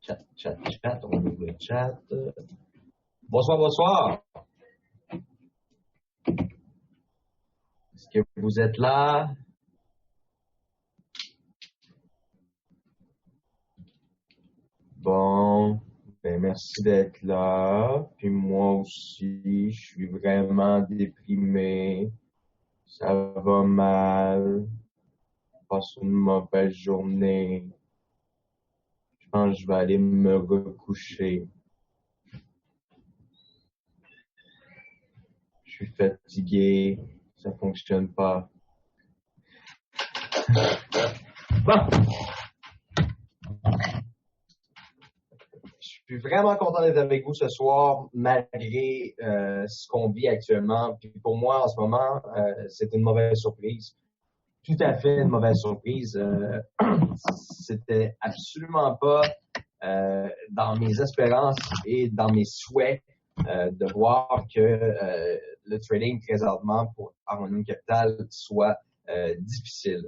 Chat, on ouvre le chat. Bonsoir. Est-ce que vous êtes là? Bon, merci d'être là. Puis moi aussi, je suis vraiment déprimé. Ça va mal. Je passe une mauvaise journée. Je pense que je vais aller me recoucher. Je suis fatigué. Ça fonctionne pas. Bon. Je suis vraiment content d'être avec vous ce soir, malgré ce qu'on vit actuellement. Puis pour moi, en ce moment, c'est une mauvaise surprise. Tout à fait une mauvaise surprise. C'était absolument pas dans mes espérances et dans mes souhaits de voir que le trading présentement pour Harmonium Capital soit difficile.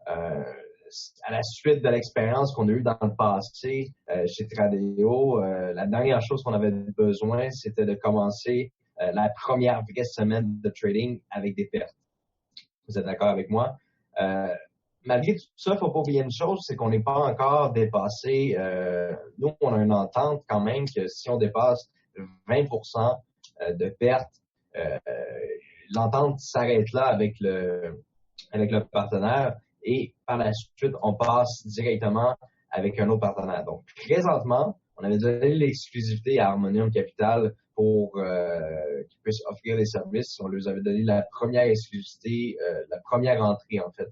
À la suite de l'expérience qu'on a eue dans le passé chez Tradeo, la dernière chose qu'on avait besoin, c'était de commencer la première vraie semaine de trading avec des pertes. Vous êtes d'accord avec moi? Malgré tout ça, il ne faut pas oublier une chose, c'est qu'on n'est pas encore dépassé. Nous, on a une entente quand même que si on dépasse 20% de pertes, l'entente s'arrête là avec le partenaire. Et par la suite, on passe directement avec un autre partenaire. Donc, présentement, on avait donné l'exclusivité à Harmonium Capital pour qu'ils puissent offrir les services. On leur avait donné la première exclusivité, la première entrée, en fait.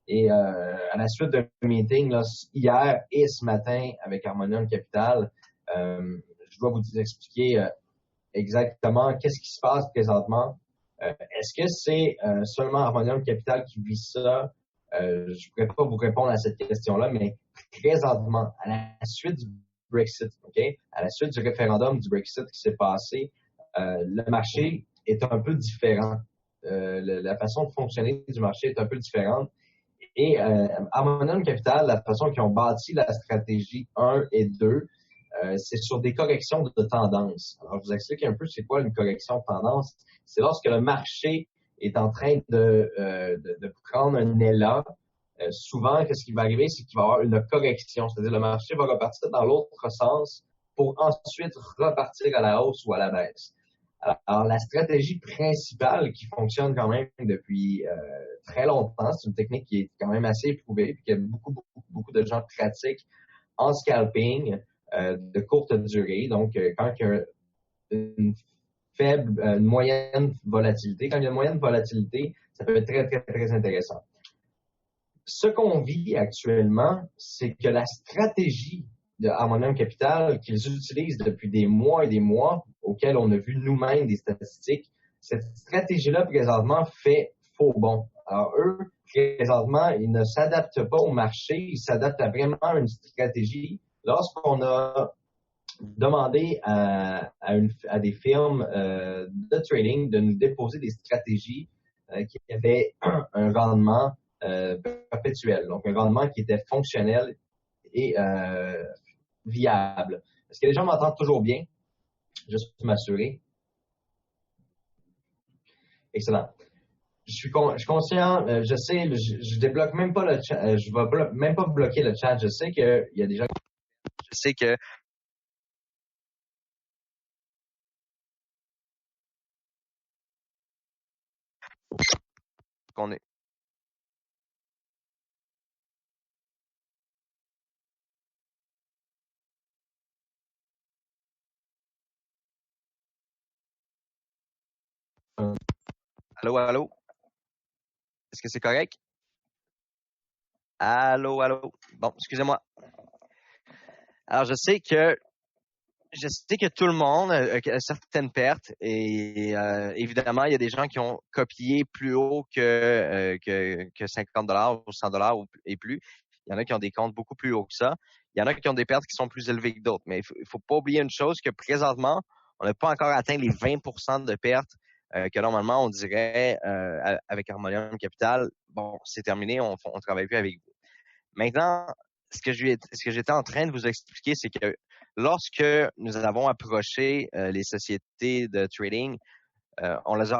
Et à la suite d'un meeting là, hier et ce matin avec Harmonium Capital, je dois vous expliquer exactement qu'est-ce qui se passe présentement. Est-ce que c'est seulement Harmonium Capital qui vit ça? Je pourrais pas vous répondre à cette question-là, mais présentement, à la suite du Brexit, à la suite du référendum du Brexit qui s'est passé, le marché est un peu différent. La façon de fonctionner du marché est un peu différente. Et Harmonium Capital, la façon qu'ils ont bâti la stratégie 1 et 2, c'est sur des corrections de tendance. Alors, je vous explique un peu c'est quoi une correction de tendance. C'est lorsque le marché est en train de prendre un élan. Souvent, qu'est-ce qui va arriver, c'est qu'il va y avoir une correction. C'est-à-dire le marché va repartir dans l'autre sens pour ensuite repartir à la hausse ou à la baisse. Alors, la stratégie principale qui fonctionne quand même depuis très longtemps, c'est une technique qui est quand même assez éprouvée, puis que beaucoup de gens pratiquent en scalping de courte durée. Donc, quand il y a une moyenne volatilité, quand il y a une moyenne volatilité, ça peut être très, très, très intéressant. Ce qu'on vit actuellement, c'est que la stratégie de Harmonium Capital qu'ils utilisent depuis des mois et des mois, auxquels on a vu nous-mêmes des statistiques, cette stratégie-là, présentement, fait faux bond. Alors, eux, présentement, ils ne s'adaptent pas au marché, ils s'adaptent à vraiment une stratégie. Lorsqu'on a demandé à des firmes de trading de nous déposer des stratégies qui avaient un rendement perpétuel, donc un rendement qui était fonctionnel et viable. Est-ce que les gens m'entendent toujours bien? Juste pour m'assurer. Excellent. Je suis conscient, je sais, je débloque même pas le chat, je vais même pas bloquer le chat. Je sais qu'il y a des gens. Je sais que qu'on est. Allô, allô? Est-ce que c'est correct? Allô, allô? Bon, excusez-moi. Alors, je sais que tout le monde a certaines pertes et évidemment, il y a des gens qui ont copié plus haut que $50 ou $100 et plus. Il y en a qui ont des comptes beaucoup plus hauts que ça. Il y en a qui ont des pertes qui sont plus élevées que d'autres. Mais il faut pas oublier une chose, que présentement, on n'a pas encore atteint les 20% de pertes que normalement on dirait avec Harmonium Capital. Bon, c'est terminé, on travaille plus avec vous. Maintenant, ce que j'étais en train de vous expliquer, c'est que lorsque nous avons approché les sociétés de trading, on leur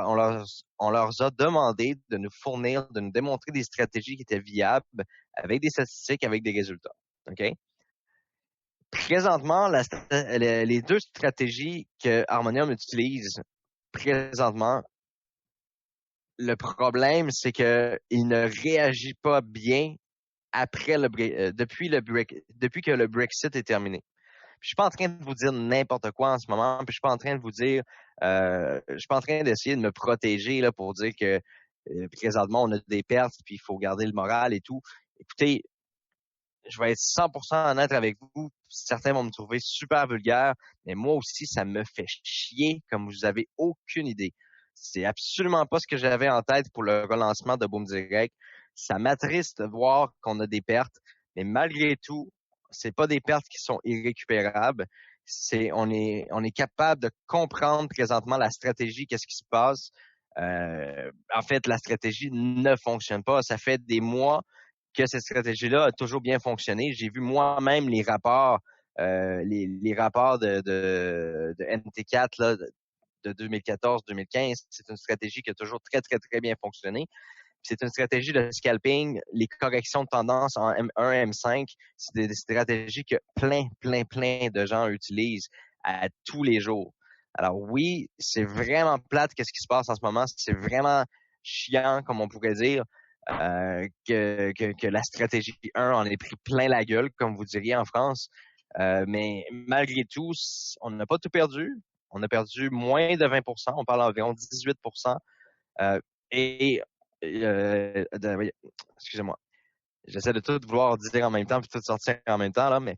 a demandé de nous fournir, de nous démontrer des stratégies qui étaient viables avec des statistiques, avec des résultats. OK? Présentement, les deux stratégies que Harmonium utilise présentement, le problème, c'est que il ne réagit pas bien après depuis que le Brexit est terminé. Puis, je suis pas en train de vous dire n'importe quoi en ce moment. Puis je suis pas en train de vous dire, je suis pas en train d'essayer de me protéger là pour dire que présentement on a des pertes puis il faut garder le moral et tout. Écoutez, je vais être 100% honnête avec vous. Certains vont me trouver super vulgaire, mais moi aussi ça me fait chier comme vous avez aucune idée. C'est absolument pas ce que j'avais en tête pour le relancement de Boom Direct. Ça m'attriste de voir qu'on a des pertes, mais malgré tout, c'est pas des pertes qui sont irrécupérables. On est capable de comprendre présentement la stratégie, qu'est-ce qui se passe. En fait, la stratégie ne fonctionne pas. Ça fait des mois que cette stratégie-là a toujours bien fonctionné. J'ai vu moi-même les rapports, les rapports de NT4 là, de 2014-2015. C'est une stratégie qui a toujours très, très, très bien fonctionné. C'est une stratégie de scalping, les corrections de tendance en M1, M5. C'est des stratégies que plein de gens utilisent à tous les jours. Alors oui, c'est vraiment plate qu'est-ce qui se passe en ce moment. C'est vraiment chiant, comme on pourrait dire, que la stratégie 1 en ait pris plein la gueule, comme vous diriez en France. Mais malgré tout, on n'a pas tout perdu. On a perdu moins de 20%. On parle environ 18%. Et oui, excusez-moi. J'essaie de tout vouloir dire en même temps puis tout sortir en même temps là, mais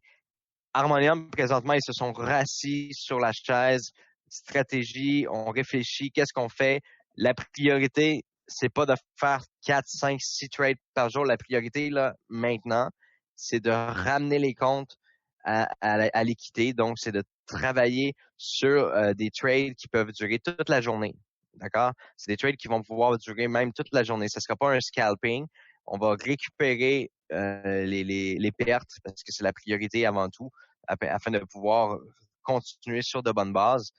Harmonium présentement ils se sont rassis sur la chaise. Stratégie, on réfléchit, qu'est-ce qu'on fait? La priorité, c'est pas de faire 4, 5, 6 trades par jour. La priorité là maintenant, c'est de ramener les comptes à l'équité. Donc, c'est de travailler sur des trades qui peuvent durer toute la journée. D'accord? C'est des trades qui vont pouvoir durer même toute la journée. Ce ne sera pas un scalping. On va récupérer les pertes parce que c'est la priorité avant tout afin de pouvoir continuer sur de bonnes bases.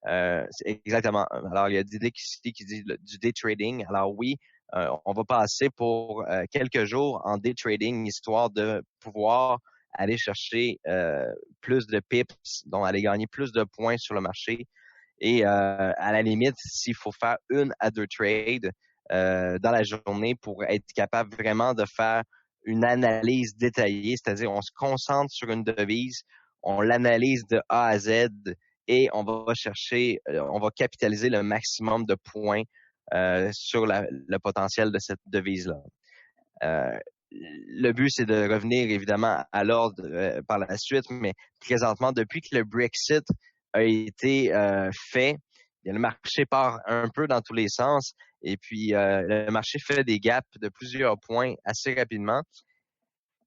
C'est exactement. Alors, il y a Didier qui dit du day trading. Alors oui, on va passer pour quelques jours en day trading, histoire de pouvoir aller chercher plus de pips, donc aller gagner plus de points sur le marché. Et à la limite, s'il faut faire 1 à 2 trades dans la journée pour être capable vraiment de faire une analyse détaillée, c'est-à-dire on se concentre sur une devise, on l'analyse de A à Z et on va chercher, on va capitaliser le maximum de points sur le potentiel de cette devise-là. Le but, c'est de revenir évidemment à l'ordre par la suite, mais présentement, depuis que le Brexit a été fait, le marché part un peu dans tous les sens et puis le marché fait des gaps de plusieurs points assez rapidement.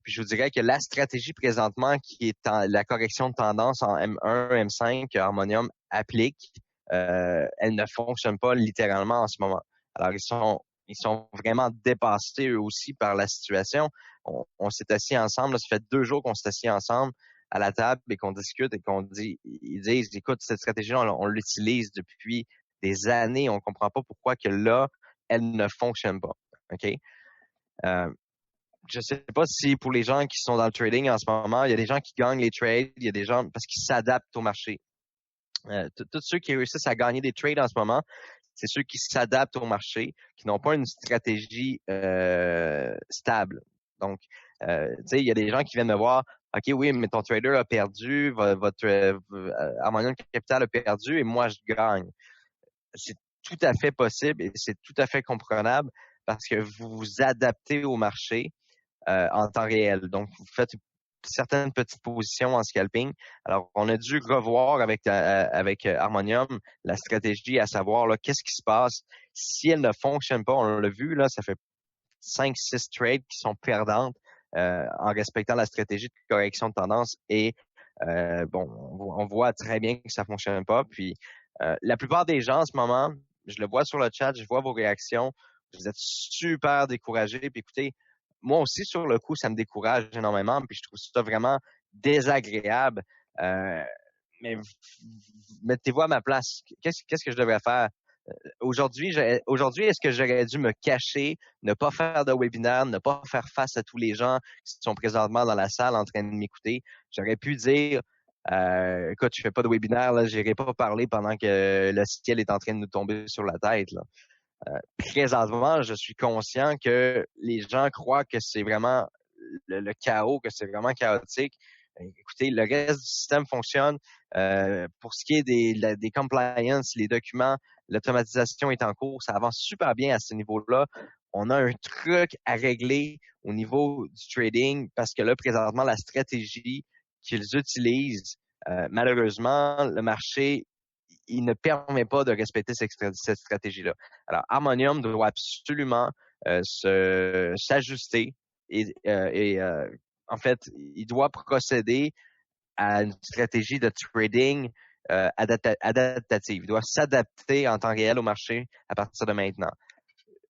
Puis je vous dirais que la stratégie présentement qui est la correction de tendance en M1, M5 que Harmonium applique, elle ne fonctionne pas littéralement en ce moment. Alors ils sont vraiment dépassés eux aussi par la situation. On s'est assis ensemble, là, ça fait 2 jours qu'on s'est assis ensemble à la table et qu'on discute et qu'on dit, ils disent, écoute, cette stratégie, on l'utilise depuis des années, on comprend pas pourquoi que là, elle ne fonctionne pas. OK? Je sais pas si pour les gens qui sont dans le trading en ce moment, il y a des gens qui gagnent les trades, il y a des gens parce qu'ils s'adaptent au marché. Tous ceux qui réussissent à gagner des trades en ce moment, c'est ceux qui s'adaptent au marché, qui n'ont pas une stratégie stable. Donc, tu sais, il y a des gens qui viennent me voir, OK, oui, mais ton trader a perdu, votre Harmonium Capital a perdu et moi, je gagne. C'est tout à fait possible et c'est tout à fait comprenable parce que vous vous adaptez au marché en temps réel. Donc, vous faites certaines petites positions en scalping. Alors, on a dû revoir avec Harmonium la stratégie, à savoir là, qu'est-ce qui se passe si elle ne fonctionne pas. On l'a vu, là, ça fait 5-6 trades qui sont perdantes en respectant la stratégie de correction de tendance et bon, on voit très bien que ça fonctionne pas. Puis, la plupart des gens en ce moment, je le vois sur le chat, je vois vos réactions, vous êtes super découragés. Puis écoutez, moi aussi, sur le coup, ça me décourage énormément, puis je trouve ça vraiment désagréable. Mais mettez-vous à ma place. Qu'est-ce que je devrais faire? Aujourd'hui, est-ce que j'aurais dû me cacher, ne pas faire de webinaire, ne pas faire face à tous les gens qui sont présentement dans la salle en train de m'écouter? J'aurais pu dire, écoute, je fais pas de webinaire, là, j'irai pas parler pendant que le ciel est en train de nous tomber sur la tête, là. Présentement, je suis conscient que les gens croient que c'est vraiment le chaos, que c'est vraiment chaotique. Écoutez, le reste du système fonctionne. Pour ce qui est des compliance, les documents, l'automatisation est en cours. Ça avance super bien à ce niveau-là. On a un truc à régler au niveau du trading parce que là, présentement, la stratégie qu'ils utilisent, malheureusement, le marché, il ne permet pas de respecter cette stratégie-là. Alors, Harmonium doit absolument s'ajuster et en fait, il doit procéder à une stratégie de trading adaptative. Il doit s'adapter en temps réel au marché à partir de maintenant.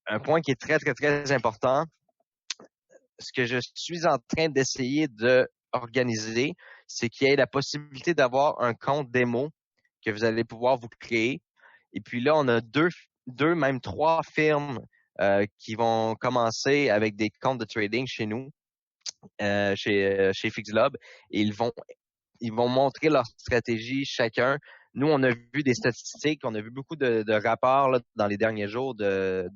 Un point qui est très, très, très important, ce que je suis en train d'essayer de organiser, c'est qu'il y ait la possibilité d'avoir un compte démo que vous allez pouvoir vous créer. Et puis là, on a deux même trois firmes qui vont commencer avec des comptes de trading chez nous, chez FixLob. Et ils vont montrer leur stratégie chacun. Nous, on a vu des statistiques, on a vu beaucoup de rapports là, dans les derniers jours de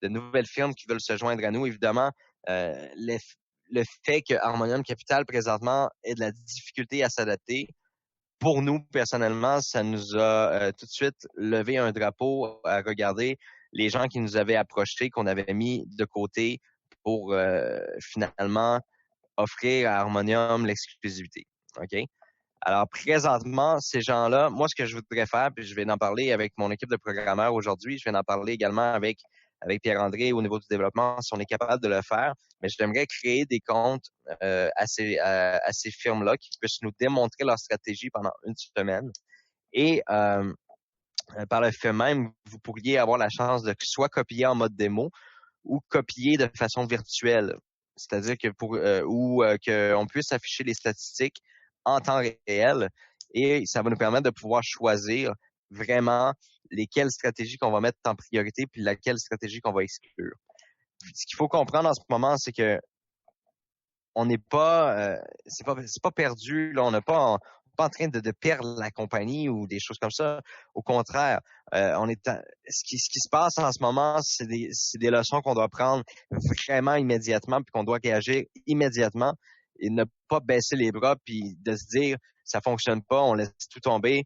nouvelles firmes qui veulent se joindre à nous. Évidemment, le fait que Harmonium Capital présentement ait de la difficulté à s'adapter, pour nous, personnellement, ça nous a tout de suite levé un drapeau à regarder les gens qui nous avaient approchés, qu'on avait mis de côté pour finalement offrir à Harmonium l'exclusivité. OK? Alors, présentement, ces gens-là, moi, ce que je voudrais faire, puis je vais en parler avec mon équipe de programmeurs aujourd'hui, je vais en parler également avec Pierre-André au niveau du développement, si on est capable de le faire, mais j'aimerais créer des comptes à ces firmes-là qui puissent nous démontrer leur stratégie pendant une semaine. Et par le fait même, vous pourriez avoir la chance de soit copier en mode démo ou copier de façon virtuelle. C'est-à-dire que qu'on puisse afficher les statistiques en temps réel et ça va nous permettre de pouvoir choisir vraiment lesquelles stratégies qu'on va mettre en priorité puis laquelle stratégie qu'on va exclure. Ce qu'il faut comprendre en ce moment, c'est que on n'est pas, c'est pas perdu. Là, on n'est pas en train de perdre la compagnie ou des choses comme ça. Au contraire, ce qui se passe en ce moment, c'est des leçons qu'on doit prendre vraiment immédiatement puis qu'on doit réagir immédiatement et ne pas baisser les bras puis de se dire ça fonctionne pas, on laisse tout tomber,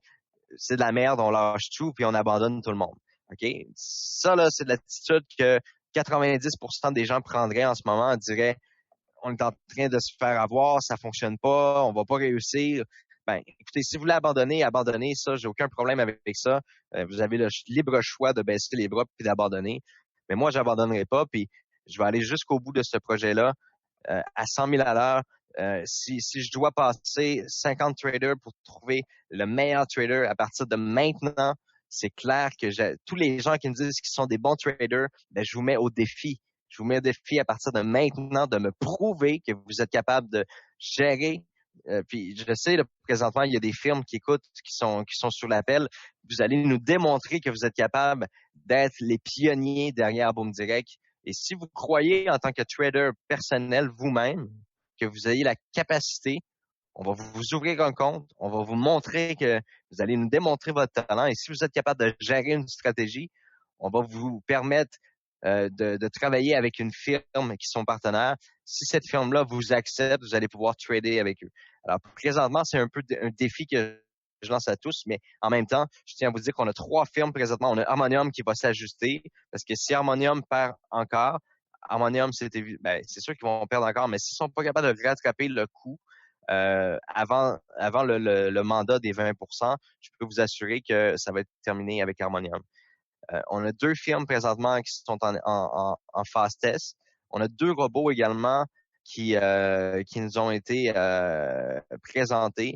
c'est de la merde, on lâche tout puis on abandonne tout le monde. OK? Ça là, c'est de l'attitude que 90% des gens prendraient en ce moment, diraient on est en train de se faire avoir, ça fonctionne pas, on va pas réussir. Ben, écoutez, si vous voulez abandonnez ça, j'ai aucun problème avec ça. Vous avez le libre choix de baisser les bras puis d'abandonner. Mais moi, j'abandonnerai pas, puis je vais aller jusqu'au bout de ce projet-là à 100 000 à l'heure. Si je dois passer 50 traders pour trouver le meilleur trader à partir de maintenant, c'est clair que tous les gens qui me disent qu'ils sont des bons traders, ben, je vous mets au défi. Je vous mets au défi à partir de maintenant de me prouver que vous êtes capable de gérer. Puis je sais, là, présentement, il y a des firmes qui écoutent, qui sont sur l'appel. Vous allez nous démontrer que vous êtes capable d'être les pionniers derrière Boom Direct. Et si vous croyez en tant que trader personnel vous-même que vous ayez la capacité, on va vous ouvrir un compte, on va vous montrer que vous allez nous démontrer votre talent. Et si vous êtes capable de gérer une stratégie, on va vous permettre de travailler avec une firme qui sont partenaires. Si cette firme-là vous accepte, vous allez pouvoir trader avec eux. Alors, présentement, c'est un peu un défi que je lance à tous, mais en même temps, je tiens à vous dire qu'on a 3 firmes présentement. On a Harmonium qui va s'ajuster, parce que si Harmonium perd encore, Harmonium, c'est sûr qu'ils vont perdre encore, mais s'ils sont pas capables de rattraper le coup avant le mandat des 20%, je peux vous assurer que ça va être terminé avec Harmonium. On a 2 firmes présentement qui sont en phase test. On a 2 robots également qui nous ont été présentés.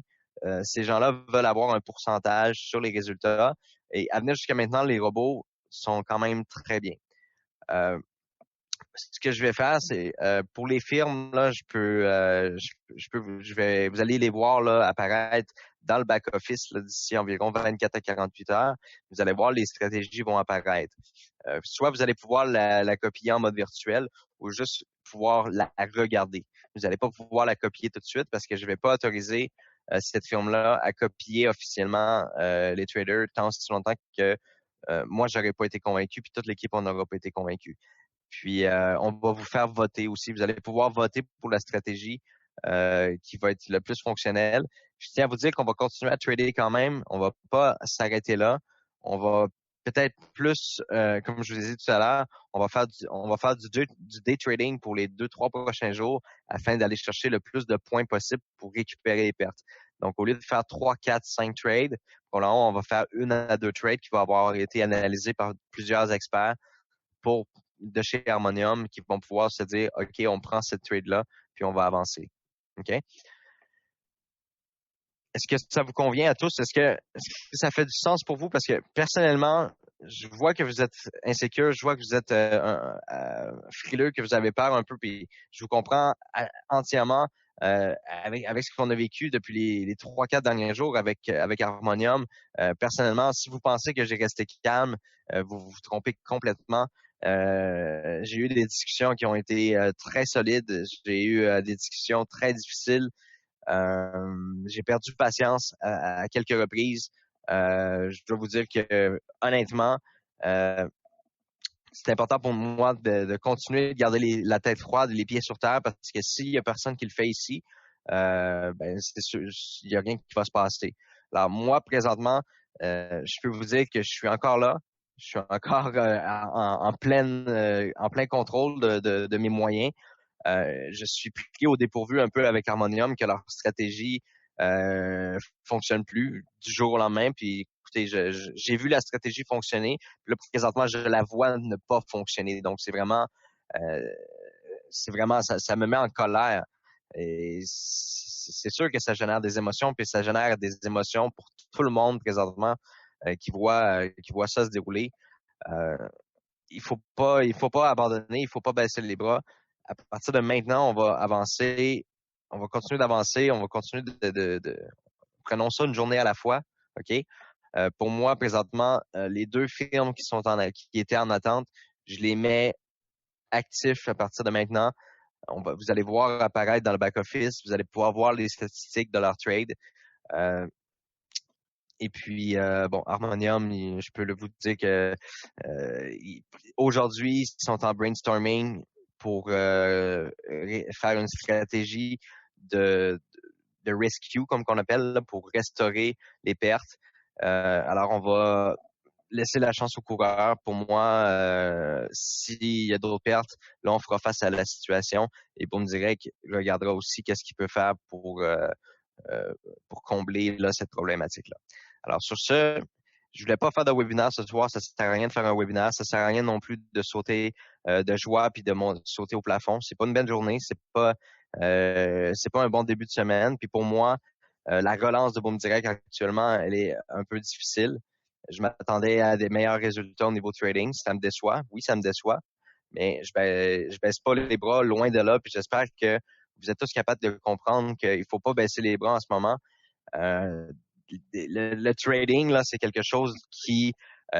Ces gens-là veulent avoir un pourcentage sur les résultats. Et à venir jusqu'à maintenant, les robots sont quand même très bien. ce que je vais faire, c'est pour les firmes, là, vous allez les voir là, apparaître dans le back-office d'ici environ 24 à 48 heures. Vous allez voir les stratégies vont apparaître. Soit vous allez pouvoir la copier en mode virtuel ou juste pouvoir la regarder. Vous n'allez pas pouvoir la copier tout de suite parce que je ne vais pas autoriser cette firme-là à copier officiellement les traders tant si longtemps que moi, j'aurais pas été convaincu, puis toute l'équipe, on n'aura pas été convaincu. Puis, on va vous faire voter aussi. Vous allez pouvoir voter pour la stratégie qui va être le plus fonctionnelle. Je tiens à vous dire qu'on va continuer à trader quand même. On va pas s'arrêter là. On va peut-être plus, comme je vous ai dit tout à l'heure, on va faire du day trading pour les 2-3 prochains jours afin d'aller chercher le plus de points possible pour récupérer les pertes. Donc, au lieu de faire 3, 4, 5 trades, pour l'instant, on va faire 1 à 2 trades qui vont avoir été analysés par plusieurs experts de chez Harmonium qui vont pouvoir se dire, OK, on prend cette trade-là, puis on va avancer. OK? Est-ce que ça vous convient à tous? Est-ce que ça fait du sens pour vous? Parce que personnellement, je vois que vous êtes insécure, je vois que vous êtes frileux, que vous avez peur un peu, puis je vous comprends entièrement avec ce qu'on a vécu depuis les 3-4 derniers jours avec Harmonium. Personnellement, si vous pensez que j'ai resté calme, vous vous trompez complètement. J'ai eu des discussions qui ont été très solides. J'ai eu des discussions très difficiles. J'ai perdu patience à quelques reprises. Je dois vous dire que honnêtement, c'est important pour moi de continuer de garder la tête froide, les pieds sur terre, parce que s'il y a personne qui le fait ici, ben c'est sûr, il y a rien qui va se passer. Alors moi, présentement, je peux vous dire que je suis encore là. Je suis encore en plein contrôle de mes moyens. Je suis pris au dépourvu un peu avec Harmonium que leur stratégie fonctionne plus du jour au lendemain. Puis écoutez, j'ai vu la stratégie fonctionner. Puis là, présentement, je la vois ne pas fonctionner. Donc, euh, c'est vraiment, ça me met en colère. Et c'est sûr que ça génère des émotions, puis ça génère des émotions pour tout le monde présentement qui voit ça se dérouler. Euh, il faut pas abandonner, il faut pas baisser les bras. À partir de maintenant, on va avancer, on va continuer d'avancer, on va continuer prenons ça une journée à la fois, ok? Pour moi, présentement, les deux films qui étaient en attente, je les mets actifs à partir de maintenant. Vous allez voir apparaître dans le back-office, vous allez pouvoir voir les statistiques de leur trade. Euh, et puis, bon, Harmonium, je peux vous dire que aujourd'hui, ils sont en brainstorming pour faire une stratégie de, de rescue, comme qu'on appelle, là, pour restaurer les pertes. Alors, on va laisser la chance au coureur. Pour moi, s'il y a d'autres pertes, là, on fera face à la situation. Et Boom Direct regardera aussi qu'est-ce qu'il peut faire pour combler là, cette problématique-là. Alors, sur ce, je voulais pas faire de webinaire ce soir. Ça sert à rien de faire un webinaire. Ça sert à rien non plus de sauter de joie puis de sauter au plafond. C'est pas une belle journée. C'est pas un bon début de semaine. Puis pour moi, la relance de Boom Direct actuellement, elle est un peu difficile. Je m'attendais à des meilleurs résultats au niveau trading. Ça me déçoit. Oui, ça me déçoit. Mais je baisse pas les bras loin de là. Puis j'espère que vous êtes tous capables de comprendre qu'il faut pas baisser les bras en ce moment. Euh, le trading, là, c'est quelque chose qui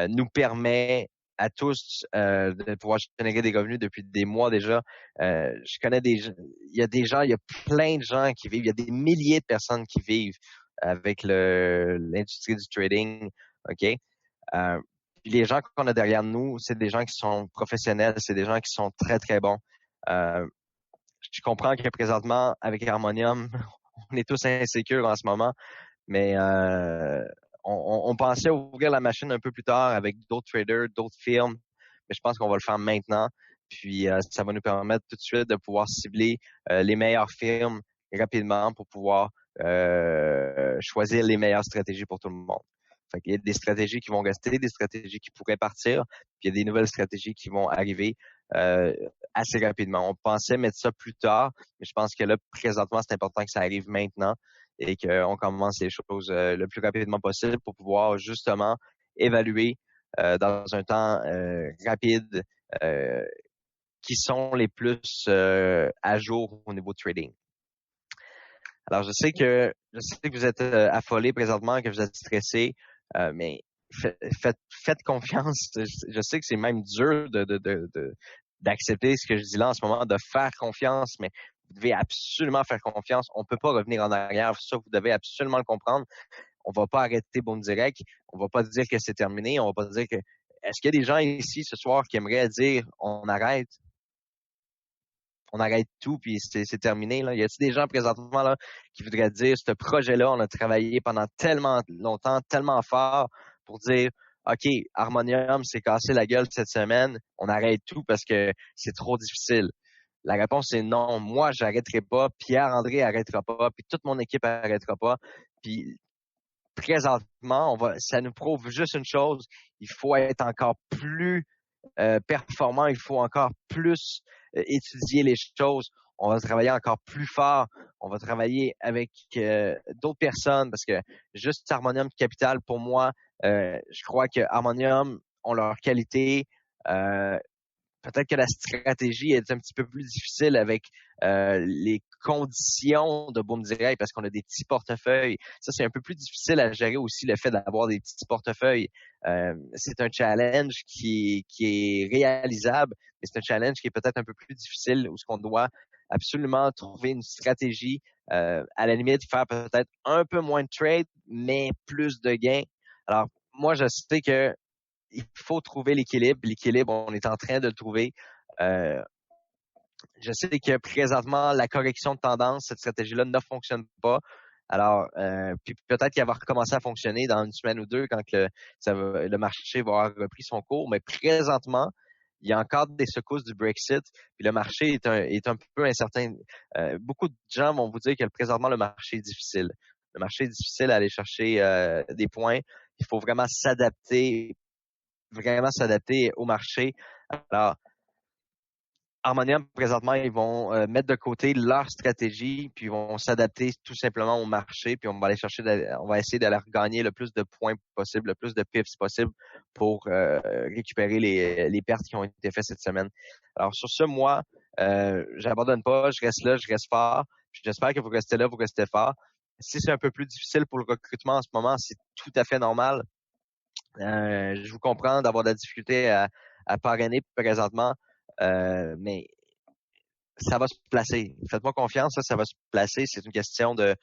nous permet à tous de pouvoir générer des revenus depuis des mois déjà. Je connais il y a plein de gens qui vivent, il y a des milliers de personnes qui vivent avec l'industrie du trading, OK? Puis les gens qu'on a derrière nous, c'est des gens qui sont professionnels, c'est des gens qui sont très, très bons. Je comprends que présentement, avec Harmonium, on est tous insécures en ce moment, mais on pensait ouvrir la machine un peu plus tard avec d'autres traders, d'autres firmes, mais je pense qu'on va le faire maintenant. Puis ça va nous permettre tout de suite de pouvoir cibler les meilleures firmes rapidement pour pouvoir choisir les meilleures stratégies pour tout le monde. Fait qu'il y a des stratégies qui vont rester, des stratégies qui pourraient partir, puis il y a des nouvelles stratégies qui vont arriver euh, assez rapidement. On pensait mettre ça plus tard, mais je pense que là, présentement, c'est important que ça arrive maintenant et qu'on commence les choses le plus rapidement possible pour pouvoir justement évaluer dans un temps rapide qui sont les plus à jour au niveau de trading. Alors, je sais que vous êtes affolé présentement, que vous êtes stressé, mais faites confiance. Je sais que c'est même dur d'accepter ce que je dis là en ce moment, de faire confiance, mais vous devez absolument faire confiance. On peut pas revenir en arrière. Ça, vous devez absolument le comprendre. On va pas arrêter Boom Direct. On va pas dire que c'est terminé. On va pas dire que... Est-ce qu'il y a des gens ici ce soir qui aimeraient dire on arrête? On arrête tout puis c'est terminé là. Y a-t-il des gens présentement là qui voudraient dire ce projet-là, on a travaillé pendant tellement longtemps, tellement fort pour dire OK, Harmonium s'est cassé la gueule cette semaine, on arrête tout parce que c'est trop difficile. La réponse est non. Moi, j'arrêterai pas. Pierre-André arrêtera pas. Puis toute mon équipe arrêtera pas. Puis présentement, ça nous prouve juste une chose. Il faut être encore plus performant. Il faut encore plus étudier les choses. On va travailler encore plus fort. On va travailler avec d'autres personnes parce que juste Harmonium Capital, pour moi, je crois que Harmonium ont leur qualité. Peut-être que la stratégie est un petit peu plus difficile avec les conditions de Boom Direct parce qu'on a des petits portefeuilles. Ça, c'est un peu plus difficile à gérer aussi, le fait d'avoir des petits portefeuilles. C'est un challenge qui est réalisable, mais c'est un challenge qui est peut-être un peu plus difficile où ce qu'on doit absolument trouver une stratégie, à la limite, faire peut-être un peu moins de trade, mais plus de gains. Alors, moi, je sais que il faut trouver l'équilibre. L'équilibre, on est en train de le trouver. Je sais que présentement, la correction de tendance, cette stratégie-là ne fonctionne pas. Alors, puis peut-être qu'elle va recommencer à fonctionner dans une semaine ou deux quand le marché va avoir repris son cours. Mais présentement, il y a encore des secousses du Brexit. Puis le marché est un peu incertain. Beaucoup de gens vont vous dire que présentement, le marché est difficile. Le marché est difficile à aller chercher des points. Il faut vraiment s'adapter au marché. Alors, Harmonium, présentement, ils vont mettre de côté leur stratégie, puis ils vont s'adapter tout simplement au marché, puis on va on va essayer d'aller gagner le plus de points possible, le plus de pips possible pour récupérer les pertes qui ont été faites cette semaine. Alors, sur ce, moi, j'abandonne pas, je reste là, je reste fort. J'espère que vous restez là, vous restez fort. Si c'est un peu plus difficile pour le recrutement en ce moment, c'est tout à fait normal. Je vous comprends d'avoir de la difficulté à parrainer présentement, mais ça va se placer. Faites-moi confiance, ça va se placer. C'est une question d'heures,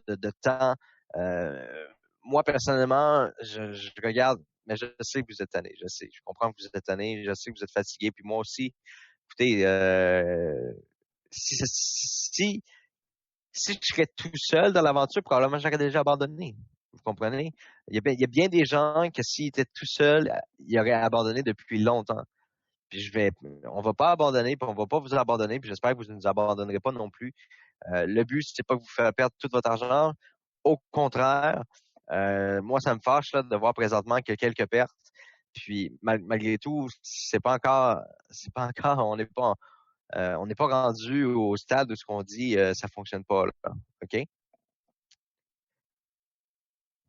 de temps. Moi, personnellement, je regarde, mais je sais que vous êtes tanné. Je sais, je comprends que vous êtes tanné. Je sais que vous êtes fatigué. Puis moi aussi, écoutez, si si je serais tout seul dans l'aventure, probablement j'aurais déjà abandonné. Vous comprenez? Il y a bien des gens que s'ils étaient tout seuls, ils auraient abandonné depuis longtemps. Puis on va pas abandonner, puis on va pas vous abandonner, puis j'espère que vous ne nous abandonnerez pas non plus. Le but, c'est pas que vous faire perdre tout votre argent. Au contraire, moi, ça me fâche là, de voir présentement qu'il y a quelques pertes. Puis malgré tout, c'est pas encore, on n'est pas rendu au stade où ce qu'on dit ça fonctionne pas là. OK?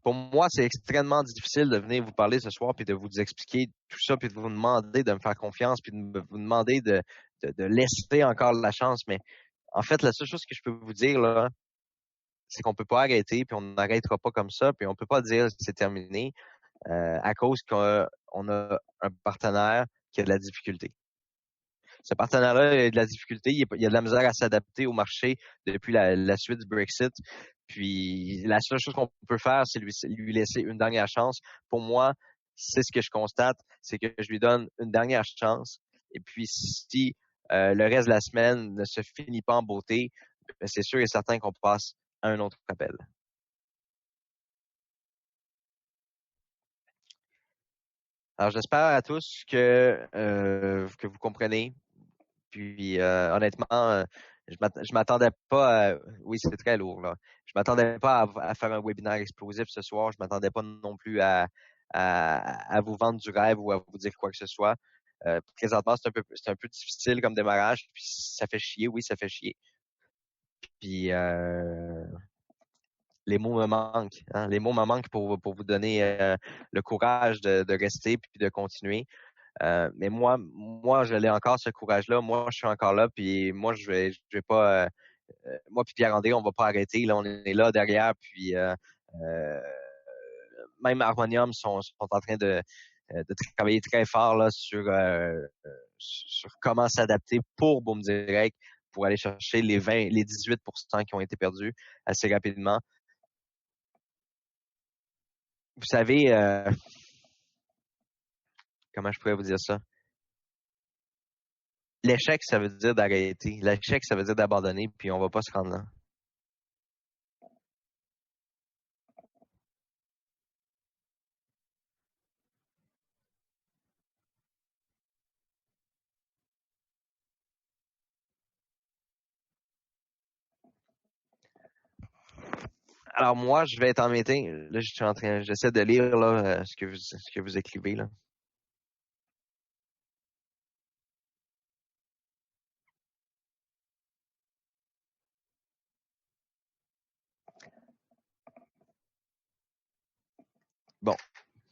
Pour moi, c'est extrêmement difficile de venir vous parler ce soir puis de vous expliquer tout ça puis de vous demander de me faire confiance puis de vous demander de laisser encore la chance. Mais en fait, la seule chose que je peux vous dire là, c'est qu'on peut pas arrêter puis on n'arrêtera pas comme ça puis on peut pas dire que c'est terminé à cause qu'on a un partenaire qui a de la difficulté. Ce partenaire-là a de la difficulté, il y a de la misère à s'adapter au marché depuis la suite du Brexit. Puis la seule chose qu'on peut faire, c'est lui laisser une dernière chance. Pour moi, c'est ce que je constate, c'est que je lui donne une dernière chance. Et puis si le reste de la semaine ne se finit pas en beauté, ben, c'est sûr et certain qu'on passe à un autre appel. Alors j'espère à tous que vous comprenez. Puis honnêtement, je m'attendais pas oui, c'était très lourd là. Je m'attendais pas à faire un webinaire explosif ce soir. Je m'attendais pas non plus à vous vendre du rêve ou à vous dire quoi que ce soit. Présentement, c'est un peu difficile comme démarrage. Puis ça fait chier, oui, ça fait chier. Puis les mots me manquent. Hein? Les mots me manquent pour vous donner le courage de rester puis de continuer. Mais moi, je l'ai encore ce courage-là. Moi, je suis encore là, puis moi, je vais pas. Moi, puis Pierre-André, on va pas arrêter. Là, on est là derrière, puis euh, même Harmonium sont en train de travailler très fort là sur comment s'adapter pour Boom Direct pour aller chercher les 18% qui ont été perdus assez rapidement. Vous savez, comment je pourrais vous dire ça? L'échec, ça veut dire d'arrêter. L'échec, ça veut dire d'abandonner, puis on va pas se rendre là. Alors moi, je vais être en meeting. Là, j'essaie de lire là ce que vous écrivez là. Bon,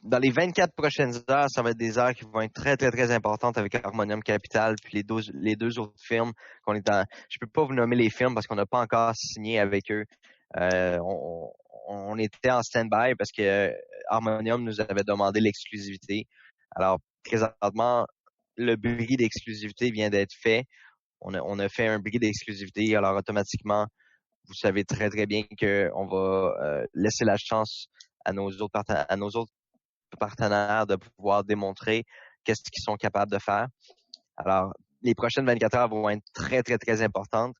dans les 24 prochaines heures, ça va être des heures qui vont être très, très, très importantes avec Harmonium Capital puis les deux autres firmes qu'on est en. Je peux pas vous nommer les firmes parce qu'on n'a pas encore signé avec eux. On était en stand-by parce que Harmonium nous avait demandé l'exclusivité. Alors, présentement, le bris d'exclusivité vient d'être fait. On a fait un bris d'exclusivité. Alors, automatiquement, vous savez très, très bien qu'on va laisser la chance à nos autres partenaires de pouvoir démontrer qu'est-ce qu'ils sont capables de faire. Alors, les prochaines 24 heures vont être très, très, très importantes.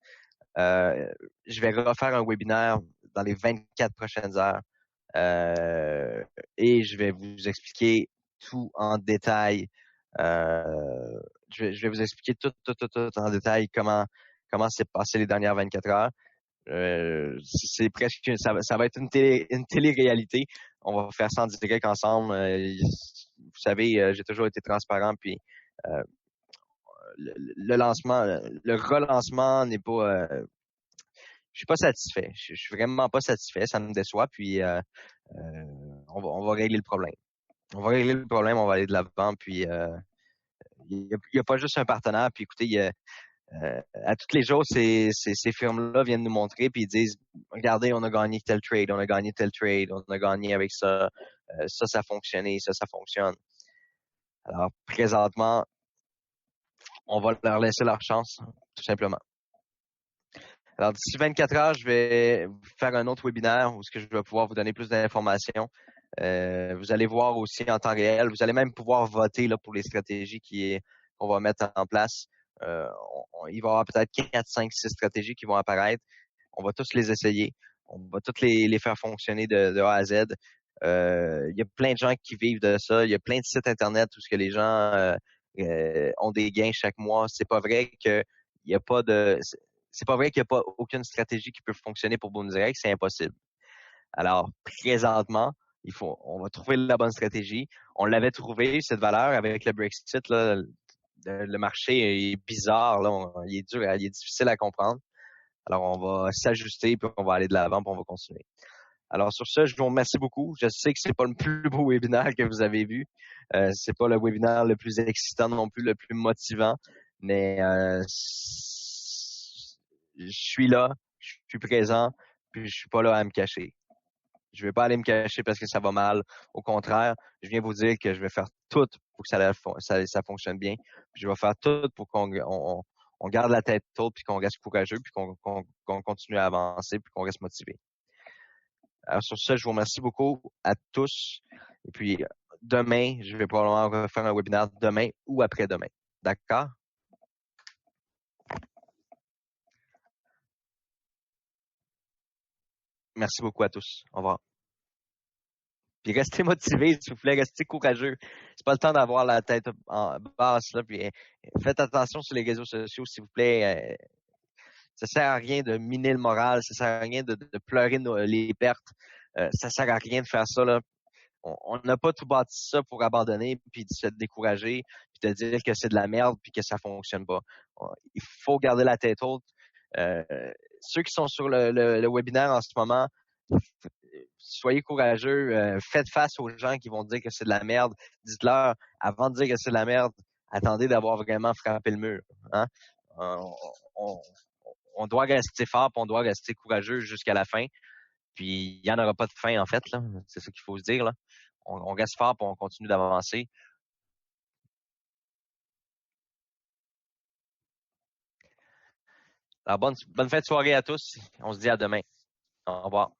Je vais refaire un webinaire dans les 24 prochaines heures et je vais vous expliquer tout en détail. Je vais vous expliquer tout en détail comment s'est passé les dernières 24 heures. C'est presque ça va être une télé-réalité. On va faire ça en direct ensemble. Vous savez, j'ai toujours été transparent, puis le lancement, le relancement n'est pas. Je suis pas satisfait. Je suis vraiment pas satisfait. Ça me déçoit. Puis on va régler le problème. On va régler le problème. On va aller de l'avant. Puis il y a pas juste un partenaire. Puis écoutez, à tous les jours, ces firmes-là viennent nous montrer puis ils disent, regardez, on a gagné tel trade, on a gagné tel trade, on a gagné avec ça, ça a fonctionné, ça fonctionne. Alors, présentement, on va leur laisser leur chance, tout simplement. Alors, d'ici 24 heures, je vais faire un autre webinaire où ce que je vais pouvoir vous donner plus d'informations. Vous allez voir aussi en temps réel. Vous allez même pouvoir voter là, pour les stratégies qu'on va mettre en place. Il va y avoir peut-être 4, 5, 6 stratégies qui vont apparaître. On va tous les essayer. On va tous les faire fonctionner de A à Z. Il y a plein de gens qui vivent de ça. Il y a plein de sites Internet où ce que les gens ont des gains chaque mois. C'est pas vrai qu'il n'y a pas de... C'est pas vrai qu'il n'y a pas aucune stratégie qui peut fonctionner pour Boom Direct. C'est impossible. Alors, présentement, on va trouver la bonne stratégie. On l'avait trouvé, cette valeur, avec le Brexit, là, le marché est bizarre, là, il est dur, il est difficile à comprendre. Alors, on va s'ajuster, puis on va aller de l'avant, puis on va continuer. Alors, sur ce, je vous remercie beaucoup. Je sais que c'est pas le plus beau webinaire que vous avez vu. C'est pas le webinaire le plus excitant non plus, le plus motivant, mais je suis là, je suis présent, puis je suis pas là à me cacher. Je vais pas aller me cacher parce que ça va mal. Au contraire, je viens vous dire que je vais faire tout pour que ça fonctionne bien. Puis je vais faire tout pour qu'on garde la tête haute, puis qu'on reste courageux, puis qu'on continue à avancer, puis qu'on reste motivé. Alors sur ça, je vous remercie beaucoup à tous. Et puis demain, je vais probablement faire un webinaire demain ou après-demain. D'accord? Merci beaucoup à tous. Au revoir. Puis restez motivés, s'il vous plaît, restez courageux. C'est pas le temps d'avoir la tête en basse, là. Puis faites attention sur les réseaux sociaux, s'il vous plaît. Ça sert à rien de miner le moral, ça sert à rien de pleurer les pertes. Ça sert à rien de faire ça, là. On n'a pas tout bâti ça pour abandonner, puis de se décourager, puis de dire que c'est de la merde, puis que ça fonctionne pas. Il faut garder la tête haute. Ceux qui sont sur le webinaire en ce moment, soyez courageux, faites face aux gens qui vont dire que c'est de la merde. Dites-leur, avant de dire que c'est de la merde, attendez d'avoir vraiment frappé le mur. Hein? On, on doit rester fort, puis on doit rester courageux jusqu'à la fin. Puis il n'y en aura pas de fin, en fait, là. C'est ça qu'il faut se dire, là. On reste fort, puis on continue d'avancer. Alors, bonne fin de soirée à tous. On se dit à demain. Au revoir.